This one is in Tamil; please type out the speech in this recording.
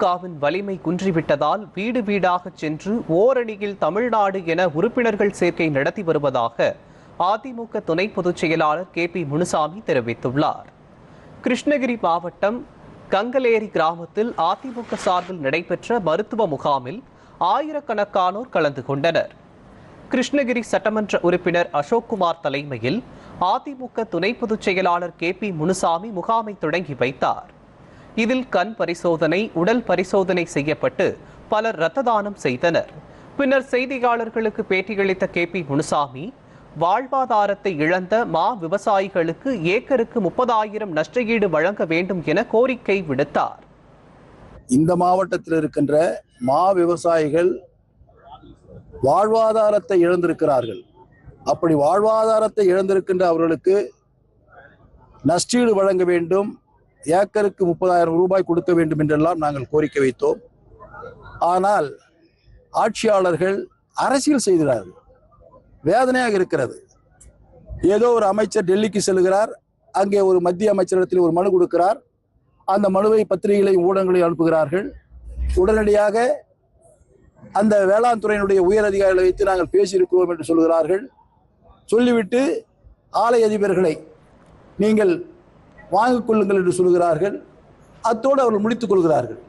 திமுகவின் வலிமை குன்றிவிட்டதால் வீடு வீடாக சென்று ஓரணியில் தமிழ்நாடு என உறுப்பினர்கள் சேர்க்கை நடத்தி வருவதாக அதிமுக துணை பொதுச் செயலாளர் KP முனுசாமி தெரிவித்துள்ளார். கிருஷ்ணகிரி மாவட்டம் கங்கலேரி கிராமத்தில் அதிமுக சார்பில் நடைபெற்ற மருத்துவ முகாமில் ஆயிரக்கணக்கானோர் கலந்து கொண்டனர். கிருஷ்ணகிரி சட்டமன்ற உறுப்பினர் அசோக்குமார் தலைமையில் அதிமுக துணை பொதுச் செயலாளர் KP முனுசாமி முகாமை தொடங்கி வைத்தார். இதில் கண் பரிசோதனை, உடல் பரிசோதனை செய்யப்பட்டு பலர் இரத்த தானம் செய்தனர். பின்னர் செய்தியாளர்களுக்கு பேட்டியளித்த KP முனுசாமி, வாழ்வாதாரத்தை இழந்த மா விவசாயிகளுக்கு ஏக்கருக்கு 30,000 நஷ்டஈடு வழங்க வேண்டும் என கோரிக்கை விடுத்தார். இந்த மாவட்டத்தில் இருக்கின்ற மா விவசாயிகள் வாழ்வாதாரத்தை இழந்திருக்கிறார்கள். அப்படி வாழ்வாதாரத்தை இழந்திருக்கின்ற அவர்களுக்கு நஷ்டஈடு வழங்க வேண்டும், ஏக்கருக்கு 30,000 ரூபாய் கொடுக்க வேண்டும் என்றெல்லாம் நாங்கள் கோரிக்கை வைத்தோம். ஆனால் ஆட்சியாளர்கள் அரசியல் செய்கிறார்கள். வேதனையாக இருக்கிறது. ஏதோ ஒரு அமைச்சர் டெல்லிக்கு செல்கிறார், அங்கே ஒரு மத்திய அமைச்சரிடத்தில் ஒரு மனு கொடுக்கிறார். அந்த மனுவை பத்திரிகைகளையும் ஊடகங்களையும் அனுப்புகிறார்கள். உடனடியாக அந்த வேளாண் துறையினுடைய உயர் அதிகாரிகளை வைத்து நாங்கள் பேசியிருக்கிறோம் என்று சொல்கிறார்கள். சொல்லிவிட்டு ஆலை அதிபர்களை நீங்கள் வாங்கிக் கொள்ளுங்கள் என்று சொல்கிறார்கள். அத்தோடு அவர்கள் முடித்துக் கொள்கிறார்கள்.